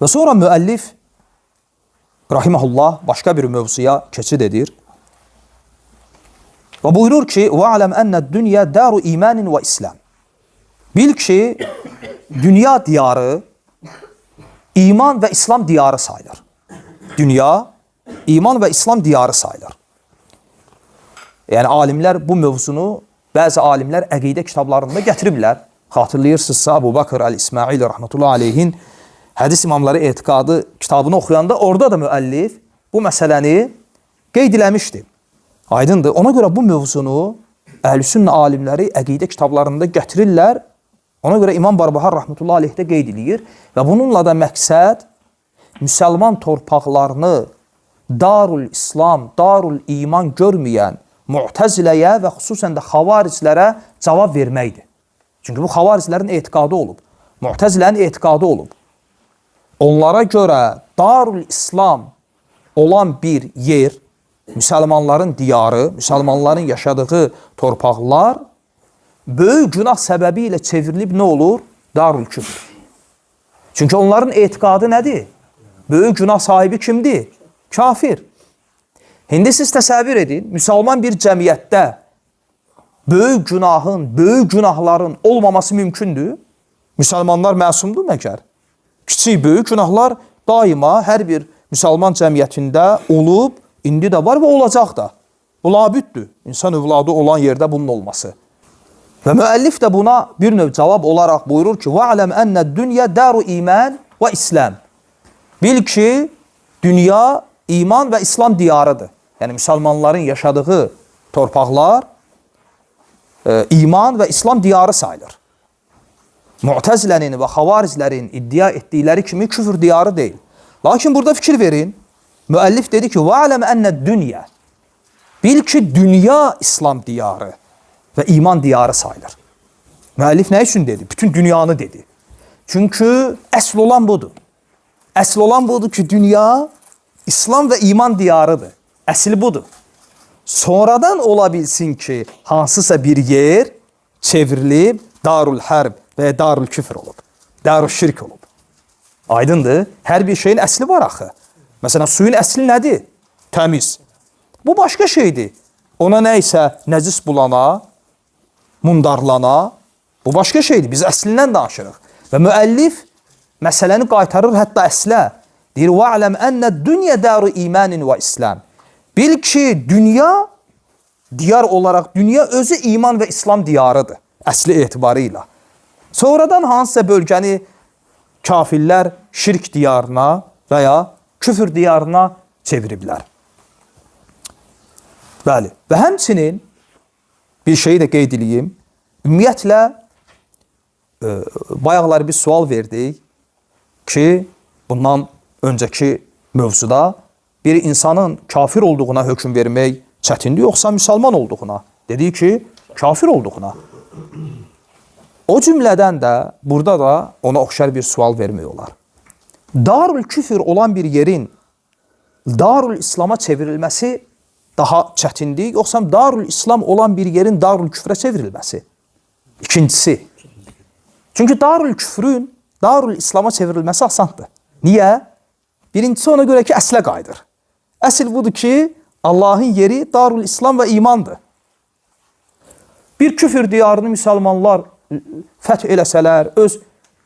Və sonra müəllif rahimehullah başqa bir mövzuya keçid edir. Və buyurur ki: "Və aləm ennəd-dünya daru imanin və islam." Bil ki, dünya diyarı iman və İslam diyarı sayılır. Dünya iman və İslam diyarı sayılır. Yəni alimlər bu mövzunu, bəzi alimlər əqidə kitablarında gətiriblər. Xatırlayırsınızsa Əbu Bakır Əl-İsmail rahmetullahi aleyhin Hədis İmamları Etiqadı kitabını oxuyanda orada da müəllif bu məsələni qeyd eləmişdi. Aydındır. Ona görə bu mövzunu Əhl-i-Sünnə alimləri əqidə kitablarında gətirirlər. Ona görə İmam Barbahar rahmetullahi aleyhdə qeyd edir və bununla da məqsəd müsəlman torpaqlarını Darul İslam, Darul İman görməyən Mu'təziləyə və xüsusən də xavariclərə cavab verməkdir. Çünki bu xavariclərin etiqadı olub. Mu'təzilənin etiqadı olub. Onlara görə Darul İslam olan bir yer, müsəlmanların diyarı, müsəlmanların yaşadığı torpaqlar böyük günah səbəbi ilə çevrilib nə olur? Darul Küfr. Çünki onların etiqadı nədir? Böyük günah sahibi kimdir? Kafir. İndi siz təsəvvür edin, müsəlman bir cəmiyyətdə böyük günahın, böyük günahların olmaması mümkündür. Müsəlmanlar məsumdur məgər? Kiçik, böyük günahlar daima hər bir müsəlman cəmiyyətində olub, indi də var və olacaq da. Bu labüddür. İnsan övladı olan yerdə bunun olması. Və müəllif də buna bir növ cavab olaraq buyurur ki: "Va'lem ennəd-dünya daru iman və İslam." Bil ki, dünya iman və İslam diyarıdır. Yəni müsəlmanların yaşadığı torpaqlar iman və İslam diyarı sayılır. Mu'təzilənin və xavariclərin iddia etdikləri kimi küfür diyarı deyil. Lakin burada fikir verin. Müəllif dedi ki: "Va'lem ennəd-dünya." Bil ki, dünya İslam diyarı və iman diyarı sayılır. Müəllif nə üçün dedi? Bütün dünyanı dedi. Çünki əsl olan budur. Əsl olan budur ki, dünya İslam və iman diyarıdır. Əsli budur. Sonradan ola bilsin ki, hansısa bir yer çevrilib Darul Hərb və Darul Küfr olub. Darul Şirk olub. Aydındır. Hər bir şeyin əsli var axı. Məsələn, suyun əsli nədir? Təmiz. Bu başqa şeydir. Ona nə isə nəcis bulana, mundarlana, bu başqa şeydir. Biz əslindən danışırıq. Və müəllif məsələni qaytarır hətta əslə. Deyir: "Va'lem ennəd-dünya daru imanin və İslam." Bil ki, dünya diyar olaraq, dünya özü iman və İslam diyarıdır. Əsli etibarıyla. Sonradan hansısa bölgəni kafirlər şirk diyarına və ya küfür diyarına çeviriblər. Bəli. Və həmçinin bir şeyi də qeyd edeyim. Ümumiyyətlə, bayaqlar bir sual verdik ki, bundan öncəki mövzuda bir insanın kafir olduğuna hökm vermək çətindir, yoxsa müsəlman olduğuna? Dedik ki, kafir olduğuna. O cümlədən də, burada da ona oxşar bir sual vermək olar. Darul Küfr olan bir yerin Darul İslam'a çevrilməsi daha çətindir, yoxsa Darul İslam olan bir yerin Darul Küfrə çevrilməsi? İkincisi. Çünki Darul Küfrün Darul İslam'a çevrilməsi asandır. Niyə? Birincisi ona görə ki, əslə qayıdır. Əsl budur ki, Allahın yeri Darul İslam və imandır. Bir küfür diyarını müsəlmanlar fəth eləsələr, öz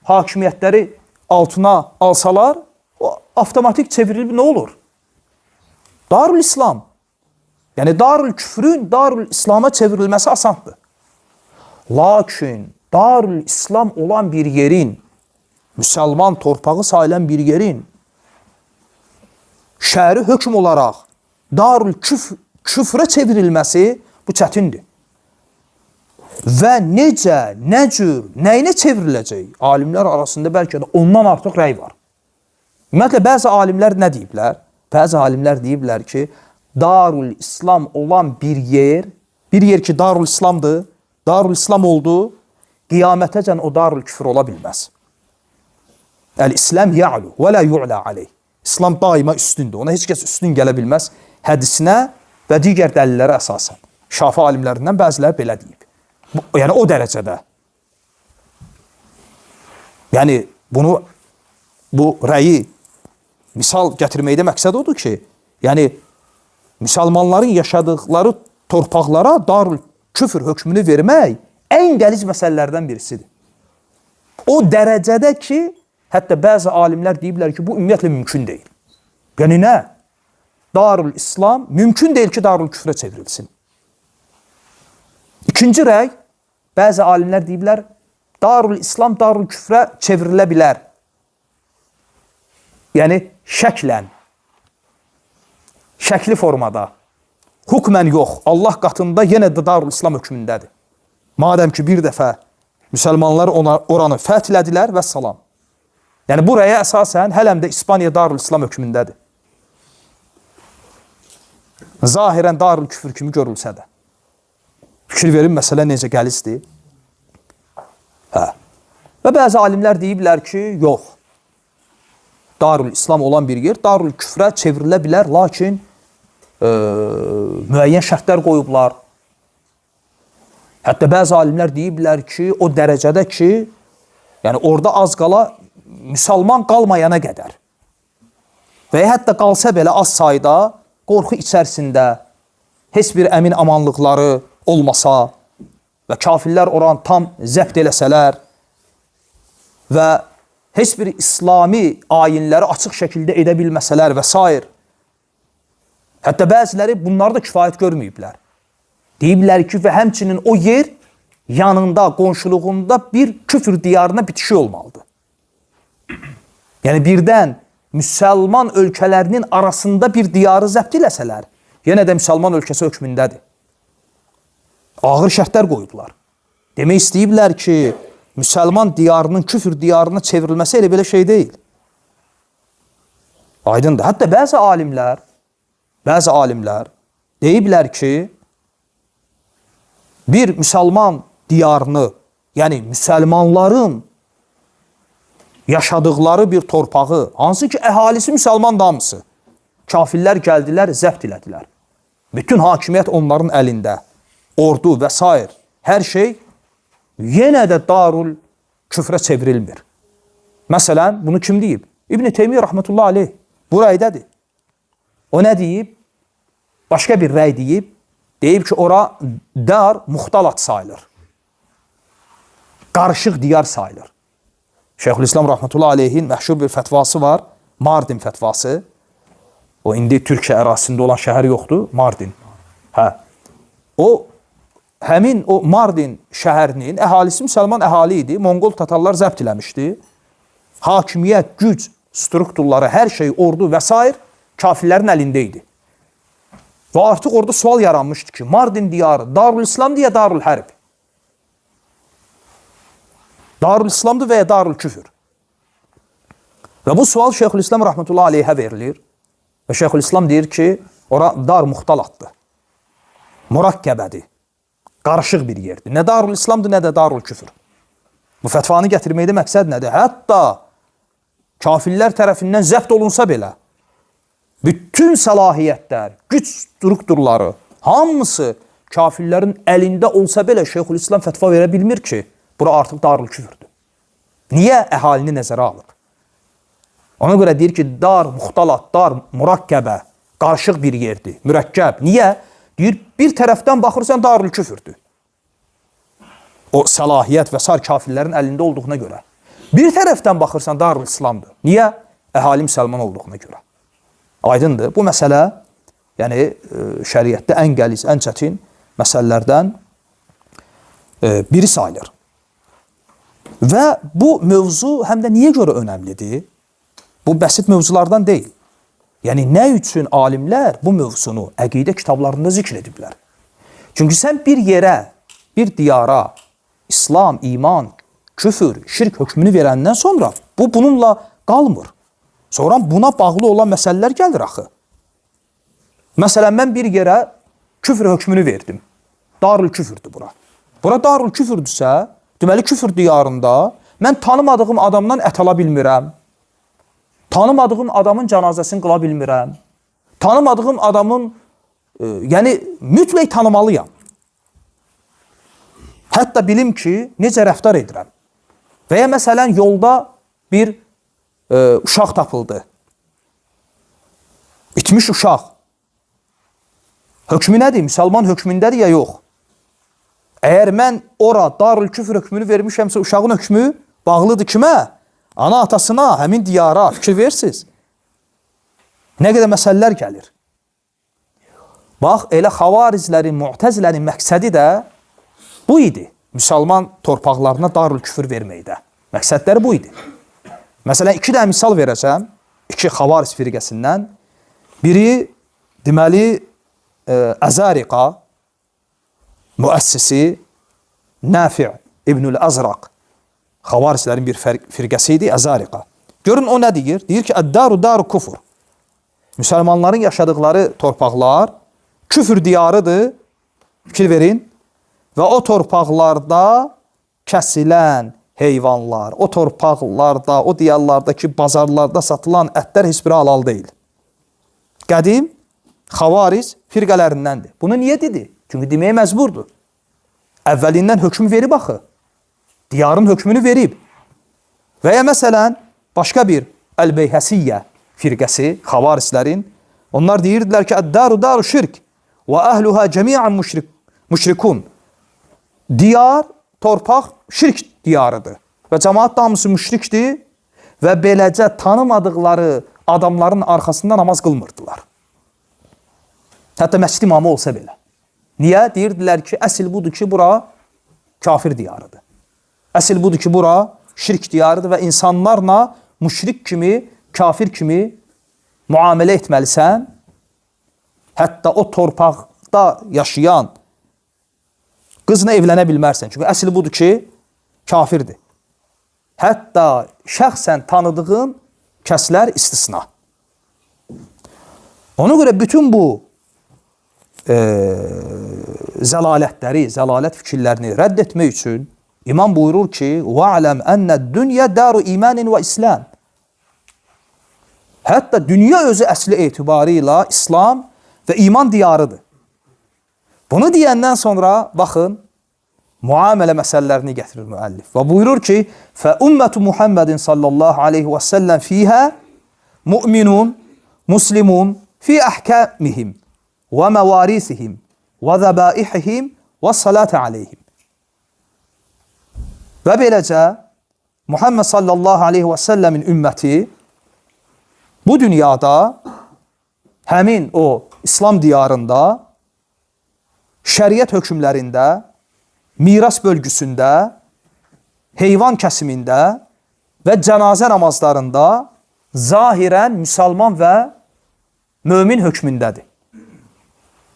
hakimiyyətləri altına alsalar, o avtomatik çevrilib nə olur? Darul İslam. Yəni Darul Küfrün Darul İslam'a çevrilməsi asandır. Lakin Darul İslam olan bir yerin, müsəlman torpağı sayılan bir yerin şəri hökm olaraq Darul Küfrə çevrilməsi bu çətindir. Və necə, nə cür, nəyinə çevriləcək? Alimlər arasında bəlkə də ondan artıq rəy var. Ümumiyyətlə, bəzi alimlər nə deyiblər? Bəzi alimlər deyiblər ki, Darul İslam olan bir yer ki Darul İslamdır, Darul İslam oldu, qiyamətəcən o Darul Küfr ola bilməz. Əl-İslam ya'lu və la yu'la aleyh. İslam daima üstündür, ona heç kəs üstün gələ bilməz hədisinə və digər dəlillərə əsasən. Şafi alimlərindən bəziləri belə deyib. Yəni o dərəcədə. Yəni bunu bu rəyi misal gətirməkdə məqsəd odur ki, yəni müsəlmanların yaşadıkları torpaqlara darül küfr hökmünü vermək ən qəliz məsələlərdən birisidir. O dərəcədə ki, hətta bəzi alimlər deyiblər ki, bu ümumiyyətlə mümkün deyil. Yəni nə? Darül İslam mümkün deyil ki, darül küfrə çevrilsin. İkinci rəy, bəzi alimlər deyiblər, darül İslam darül küfrə çevrilə bilər. Yəni şəklən, şəkli formada, hukmən yox, Allah qatında yenə də darül İslam hökmündədir. Madəm ki, bir dəfə müsəlmanlar oranı fəthlədilər və salam. Yəni buraya əsasən hələm də İspaniya darül İslam hökmündədir. Zahirən darül küfür kimi görülsə də. Fikir verin, məsələ necə gəlizdir? Və bəzi alimlər deyiblər ki, yox. Darül İslam olan bir yer darül küfrə çevrilə bilər, lakin müəyyən şərtlər qoyublar. Hətta bəzi alimlər deyiblər ki, o dərəcədə ki, yəni orada az qala müsəlman qalmayana qədər və ya hətta qalsa belə az sayda qorxu içərisində heç bir əmin amanlıqları olmasa və kafirlər oranı tam zəbt eləsələr və heç bir İslami ayinləri açıq şəkildə edə bilməsələr və s. Hətta bəziləri bunları da kifayət görməyiblər. Deyiblər ki, və həmçinin o yer yanında, qonşuluğunda bir küfür diyarına bitişik olmalıdır. Yəni birdən müsəlman ölkələrinin arasında bir diyarı zəbt eləsələr, yenə də müsəlman ölkəsi hökmündədir. Ağır şərtlər qoyublar. Demək istəyiblər ki, müsəlman diyarının küfür diyarına çevrilməsi elə belə şey deyil. Aydındır. Hətta bəzi alimlər deyiblər ki, bir müsəlman diyarını, yəni müsəlmanların yaşadıkları bir torpağı, hansı ki əhalisi müsəlman damısı, kafirlər gəldilər, zəbt elədilər. Bütün hakimiyyət onların əlində, ordu və s. Hər şey yenə də darül küfrə çevrilmir. Məsələn, bunu kim deyib? İbn-i Teymiyyə rəhmətullah aleyh bu rəydədir. O nə deyib? Başqa bir rəy deyib. Deyib ki, ora dar muxtalat sayılır. Qarışıq diyar sayılır. Şeyxülislam rəhmətullah aleyhin məşhur bir fətvası var. Mardin fətvası. O indi Türkiyə ərazisində olan şəhər yoxdur. Mardin. Həmin o Mardin şəhərinin əhalisi müsəlman əhali idi. Monqol tatarlar zəbt eləmişdi. Hakimiyyət, güc, strukturları, hər şey, ordu və s. kafirlərin əlində idi. Və artıq orada sual yaranmışdı ki, Mardin diyarı Darül İslamdır ya Darül Hərb? Darül İslamdır və ya Darül Küfür? Və bu sual Şeyxülislam rəhmətullah aleyhə verilir. Və Şeyxülislam deyir ki, ora dar muxtalatdır. Murakkəbədir. Qarışıq bir yerdir. Nə Darül İslamdır, nə də Darül Küfür. Bu fətvanı gətirməkdə məqsəd nədir? Hətta kafirlər tərəfindən zəbt olunsa belə, bütün səlahiyyətlər, güc strukturları, hamısı kafirlərin əlində olsa belə Şeyxülislam fətva verə bilmir ki, bura artıq darül küfürdür. Niyə əhalini nəzərə alır? Ona görə deyir ki, dar, muxtalat, dar, murakkəbə, qarışıq bir yerdir, mürəkkəb. Niyə? Deyir, bir tərəfdən baxırsan darül küfürdür. O səlahiyyət və s. kafirlərin əlində olduğuna görə. Bir tərəfdən baxırsan darül İslamdır. Niyə? Əhali müsəlman olduğuna görə. Aydındır. Bu məsələ, yəni şəriətdə ən qəliz, ən çətin məsələlərdən biri sayılır. Və bu mövzu həm də niyə görə önəmlidir? Bu bəsit mövzulardan deyil. Yəni nə üçün alimlər bu mövzunu əqidə kitablarında zikr ediblər? Çünki sən bir yerə, bir diyara İslam, iman, küfür, şirk hökmünü verəndən sonra bu bununla qalmır. Sonra buna bağlı olan məsələlər gəlir axı. Məsələn, mən bir yerə küfr hökmünü verdim. Darül küfürdür bura. Bura darül küfürdürsə, deməli küfür diyarında mən tanımadığım adamdan ət ala bilmirəm. Tanımadığım adamın cənazəsini qıla bilmirəm. Tanımadığım adamın, yəni mütləq tanımalıyam. Hətta bilim ki, necə rəftar edirəm. Və ya məsələn, yolda bir uşaq tapıldı. İtmiş uşaq. Hökmü nədir? Müsəlman hökmündədir ya yox? Əgər mən ora darül küfr hökmünü vermişəmsə, uşağın hökmü bağlıdır kimə? Ana atasına, həmin diyara fikir versiz. Nə qədər məsələlər gəlir. Bax, elə xavarizlərin, mu'təzilərin məqsədi də bu idi. Müsəlman torpaqlarına darül küfr verməkdə. Məqsədləri bu idi. Məsələn, 2 də misal verəcəm. 2 xavariz firqəsindən. Biri, deməli, Əzariqa müəssisi Nafi' İbnül Azraq xavarizlərin bir firqəsi idi, Əzariqa. Görün o nə deyir? Deyir ki, Əd-daru daru kufur. Müsəlmanların yaşadıkları torpaqlar küfür diyarıdır. Fikir verin. Və o torpaqlarda kəsilən heyvanlar, o torpaqlarda, o diyarlardakı bazarlarda satılan ətlər heç biri halal deyil. Qədim xavariz firqələrindəndir. Bunu niyə dedi? Çünki deməyə məcburdur. Əvvəlindən hökm verib axı. Diyarın hökmünü verib. Və ya məsələn, başqa bir Əl-Beyhəsiyyə firqəsi, xavarizlərin, onlar deyirdilər ki, Əd-daru daru şirk və əhluha cəmiən müşrikun. Diyar, torpaq şirk diyarıdır. Və cəmaat damısı müşrikdir və beləcə tanımadıkları adamların arxasında namaz qılmırdılar. Hətta məscid imamı olsa belə. Niyə? Deyirdilər ki, əsl budur ki, bura kafir diyarıdır. Əsl budur ki, bura şirk diyarıdır və insanlarla müşrik kimi, kafir kimi muamilə etməlisən. Hətta o torpaqda yaşayan qızla evlənə bilmərsən. Çünki əsl budur ki, kafirdir. Hətta şəxsən tanıdığın kəslər istisna. Ona görə bütün bu zəlalətləri, zəlalət fikirlərini rədd etmək üçün İmam buyurur ki, وَعْلَمْ أَنَّ الدُّنْيَا دَارُ إِيمَانٍ وَإِسْلَامٍ. Hətta dünya özü əsli etibarıyla İslam və iman diyarıdır. Bunu deyəndən sonra, baxın, muamilə məsələlərini gətirir müəllif. Və buyurur ki, فَأُمَّةُ مُحَمَّدٍ sallallahu aleyhi və səlləm fiyhə mu'minun, muslimun fi əhkəmihim və məvarisihim və zəbaihihim və salatə aleyhim. Və beləcə, Muhammed sallallahu aleyhi və səlləmin ümməti bu dünyada, həmin o İslam diyarında, şəriət hökmlərində, miras bölgüsündə, heyvan kəsimində və cənazə namazlarında zahirən müsəlman və mömin hökmündədir.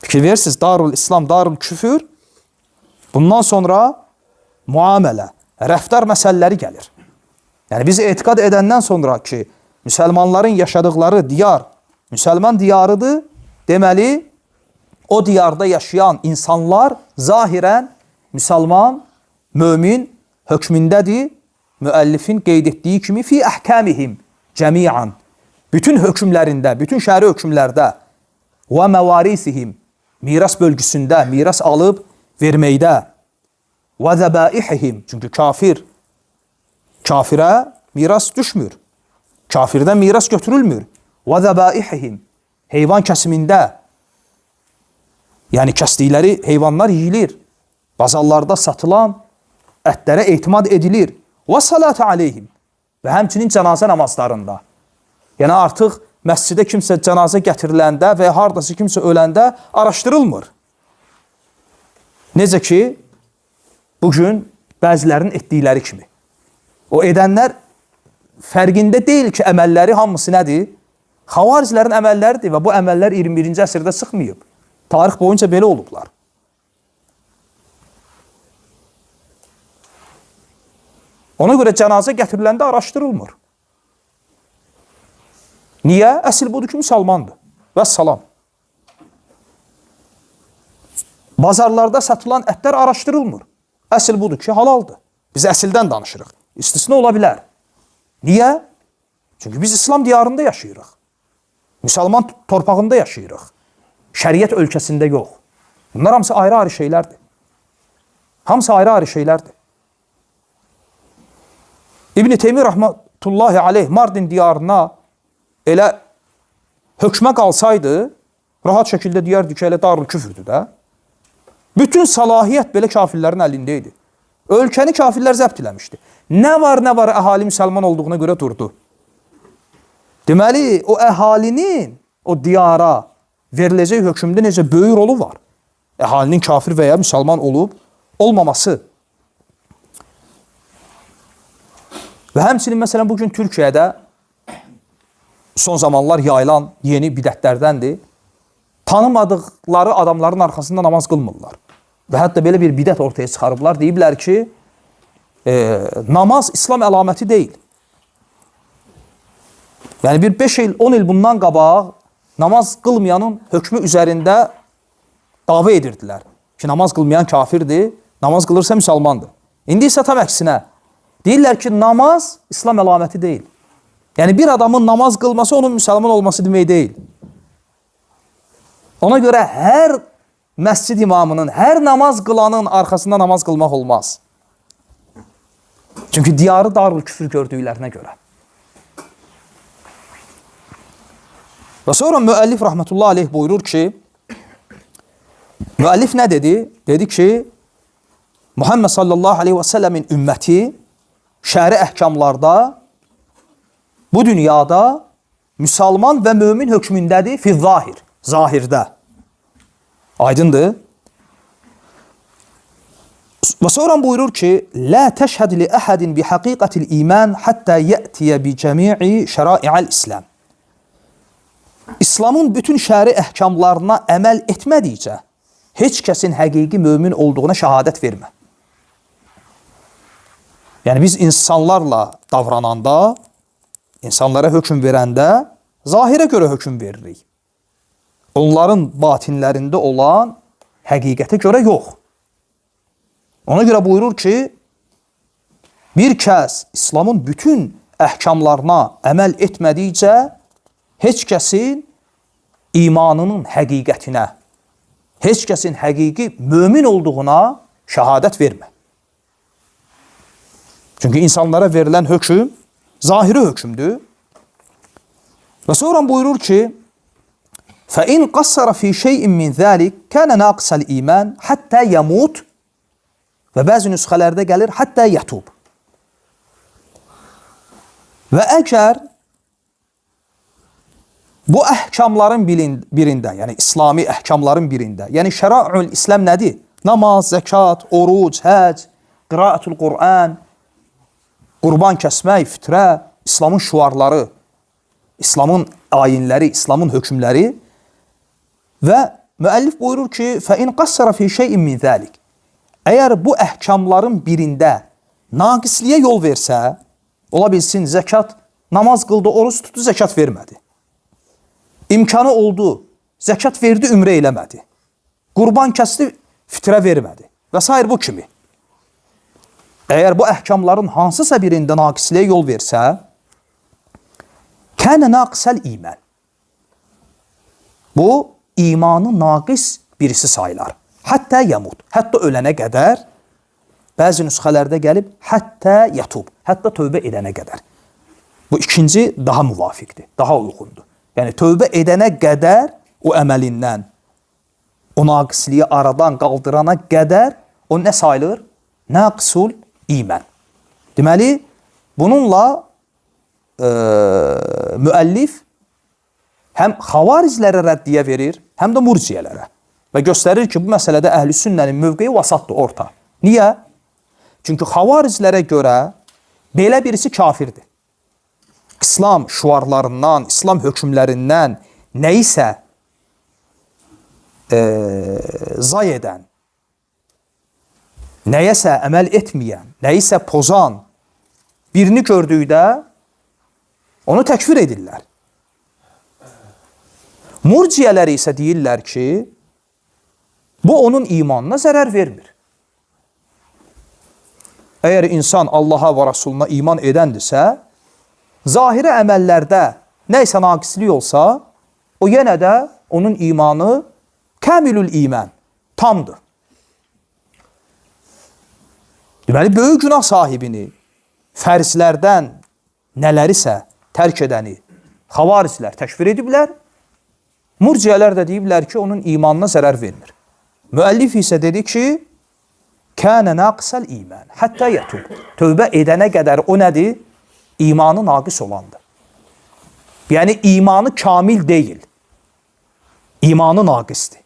Fikir verirsiniz, Darul İslam, Darul Küfür, bundan sonra muamilə, rəftar məsələləri gəlir. Yəni biz etiqad edəndən sonra ki, müsəlmanların yaşadıkları diyar müsəlman diyarıdır, deməli, o diyarda yaşayan insanlar zahirən müsəlman, mömin hökmündədir. Müəllifin qeyd etdiyi kimi fi əhkəmihim cəmiən. Bütün hökmlərində, bütün şəri hökmlərdə və məvarisihim, miras bölgüsündə, miras alıb verməkdə və zəbaihihim, çünki kafirə miras düşmür. Kafirdən miras götürülmür. Və zəbaihihim, heyvan kəsimində, yəni kəsdikləri heyvanlar yeyilir. Bazarlarda satılan ətlərə etimad edilir. Və salatə aleyhim, və həmçinin cənazə namazlarında. Yəni artıq məscidə kimsə cənazə gətiriləndə və hardası kimsə öləndə araşdırılmır. Necə ki, bugün bəzilərin etdikləri kimi. O edənlər fərqində deyil ki, əməlləri hamısı nədir? Xavarizlərin əməlləridir və bu əməllər 21-ci əsrdə çıxmayıb. Tarix boyunca belə olublar. Ona görə cənazə gətiriləndə araşdırılmır. Niyə? Əsl budur ki, müsəlmandır. Vəssalam. Bazarlarda satılan ətlər araşdırılmır. Əsl budur ki, halaldır. Biz əsildən danışırıq. İstisna ola bilər. Niyə? Çünki biz İslam diyarında yaşayırıq. Müsəlman torpağında yaşayırıq. Şəriət ölkəsində yox. Bunlar hamısı ayrı-ayrı şeylərdir. Hamısı ayrı-ayrı şeylərdir. İbn-i Teymi rəhmətullahi aleyh Mardin diyarına elə hökmə qalsaydı, rahat şəkildə deyərdi ki, elə darül küfürdür də. Bütün salahiyyət belə kafirlərin əlində idi. Ölkəni kafirlər zəbt eləmişdi. Nə var əhali müsəlman olduğuna görə durdu. Deməli, o əhalinin o diyara veriləcək hökmdə necə böyük rolu var. Əhalinin kafir və ya müsəlman olub olmaması. Və həmçinin məsələn bugün Türkiyədə son zamanlar yayılan yeni bidətlərdəndir. Tanımadıqları adamların arxasında namaz qılmırlar. Və hətta belə bir bidət ortaya çıxarıblar. Deyiblər ki, namaz İslam əlaməti deyil. Yəni bir 5 il, 10 il bundan qabaq namaz qılmayanın hökmü üzərində dava edirdilər. Ki, namaz qılmayan kafirdir, namaz qılırsa müsəlmandır. İndi isə tam əksinə. Deyirlər ki, namaz İslam əlaməti deyil. Yəni bir adamın namaz qılması onun müsəlman olması demək deyil. Ona görə hər məscid imamının, hər namaz qılanın arxasında namaz qılmaq olmaz. Çünki diyarı darül küfür gördüklərinə görə. Və sonra müəllif rəhmətullah aleyh buyurur ki, müəllif nə dedi? Dedi ki, Muhammed sallallahu aleyhi və səlləmin ümməti şəri əhkamlarda bu dünyada müsəlman və mömin hökmündədir fi zahir, zahirdə. Aydındır. Və sonra buyurur ki, la təşhəd li əhədin bi haqiqatil iman hatta yətiyə bi cəmi'i şərai'al İslam. İslamın bütün şəri əhkamlarına əməl etmədikcə heç kəsin həqiqi mömin olduğuna şəhadət vermə. Yəni biz insanlarla davrananda, insanlara hökm verəndə zahirə görə hökm veririk. Onların batinlərində olan həqiqətə görə yox. Ona görə buyurur ki, bir kəs İslamın bütün əhkamlarına əməl etmədikcə heç kəsin imanının həqiqətinə, heç kəsin həqiqi mömin olduğuna şəhadət vermə. Çünki insanlara verilən hökm zahiri hökmdür. Və sonra buyurur ki, فَاِنْ قَصَّرَ فِي شَيْءٍ مِنْ ذَٰلِكَ كَانَ نَاقِسَ الْاِيمَانِ حَتَّى يَمُوتُ. Və bəzi nüsxələrdə gəlir hətta yətub. Və əgər bu əhkamların birində, yəni İslami əhkamların birində, yəni şərai'ül İslam nədir? Namaz, zəkat, oruc, həc, qiraətul Qur'an, qurban kəsmək, fitrə, İslamın şuarları, İslamın ayinləri, İslamın hökmləri və müəllif buyurur ki, فَاِنْ قَصَّرَ فِي شَيْءٍ مِنْ ذَٰلِكَ. Əgər bu əhkamların birində naqisliyə yol versə, ola bilsin zəkat, namaz qıldı, oruç tutdu, zəkat vermədi. İmkanı oldu, zəkat verdi, ümrə eləmədi. Qurban kəsdi, fitrə vermədi. Və s. bu kimi. Əgər bu əhkamların hansısa birində naqisliyə yol versə, kənə naqisəl iman. Bu, imanı naqis birisi sayılar. Hətta yamut, hətta ölənə qədər, bəzi nüsxələrdə gəlib, hətta yatub, hətta tövbə edənə qədər. Bu ikinci daha müvafiqdir, daha uyğundur. Yəni, tövbə edənə qədər o əməlindən, o naqisliyi aradan qaldırana qədər, o nə sayılır? Naqisul iman. Deməli, bununla müəllif həm xavarizlərə rəddiyə verir, həm də murciyələrə. Və göstərir ki, bu məsələdə əhl-i sünnənin mövqeyi vasatdır, orta. Niyə? Çünki xavarizlərə görə belə birisi kafirdir. İslam şuarlarından, İslam hökmlərindən nəyisə zay edən, nəyəsə əməl etməyən, nəyisə pozan birini gördükdə onu təkfir edirlər. Murciyələri isə deyirlər ki, bu onun imanına zərər vermir. Əgər insan Allaha və Rasuluna iman edəndirsə, zahiri əməllərdə nəysə naqislik olsa, o yenə də onun imanı kəmilül iman, tamdır. Deməli, böyük günah sahibini fərzlərdən nələrisə tərk edəni xavarislər təkfir ediblər. Murciyələr də deyiblər ki, onun imanına zərər vermir. Müəllif isə dedi ki, kənə naqsəl iman, həttə yətub. Tövbə edənə qədər o nədir? İmanı naqis olandır. Yəni, imanı kamil deyil. İmanı naqisdir.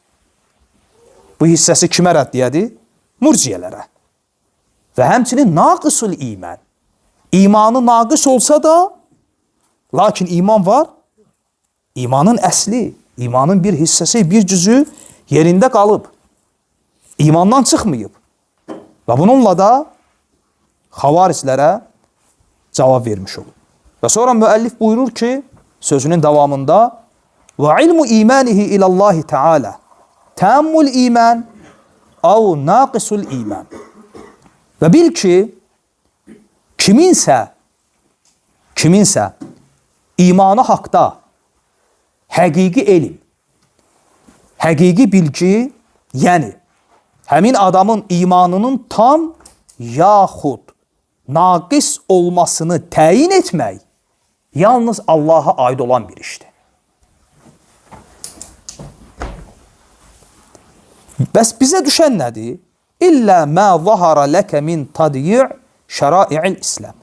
Bu hissəsi kimə rəddiyədir? Murciyələrə. Və həmçinin naqisul iman. İmanı naqis olsa da, lakin iman var. İmanın əsli, imanın bir hissəsi, bir cüzü yerində qalıb. İmandan çıxmayıb. Və bununla da xavarislərə cavab vermiş olur. Və sonra müəllif buyurur ki, sözünün davamında və ilmu imanihi ilallahi teala təmmül iman əv naqisul iman. Və bil ki, kiminsə imanı haqda həqiqi elm, həqiqi bilgi, yəni həmin adamın imanının tam yaxud naqis olmasını təyin etmək yalnız Allaha aid olan bir işdir. Bəs bizə düşən nədir? İllə mə zahara ləkə min tadiyi' şərai'il İslam.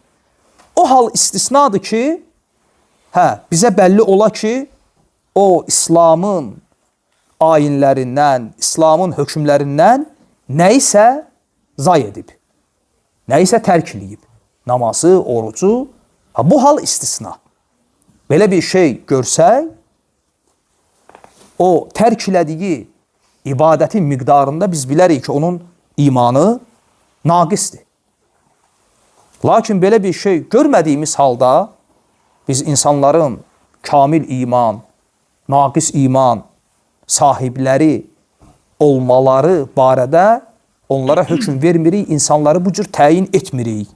O hal istisnadır ki, bizə bəlli ola ki, o İslamın ayinlərindən, İslamın hökmlərindən nəyisə zay edib, nəyisə tərk edib. Namazı, orucu, bu hal istisna. Belə bir şey görsək, o tərk elədiyi ibadətin miqdarında biz bilərik ki, onun imanı naqisdir. Lakin belə bir şey görmədiyimiz halda biz insanların kamil iman, naqis iman sahibləri olmaları barədə onlara hökm vermirik, insanları bu cür təyin etmirik.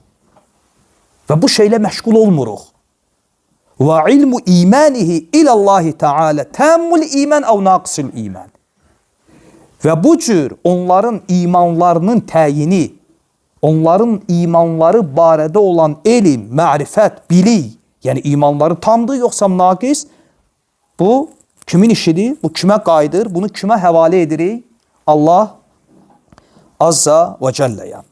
Və bu şeylə məşğul olmuruq. Və ilmu imanihi ilallahi teala təmmül iman əv naqisul iman. Və bu cür onların imanlarının təyini, onların imanları barədə olan elm, mərifət, bilik, yəni imanları tamdır, yoxsa naqis, bu kimin işidir? Bu kimə qayıdır? Bunu kimə həvalə edirik? Allah Azza və Cəlləyə.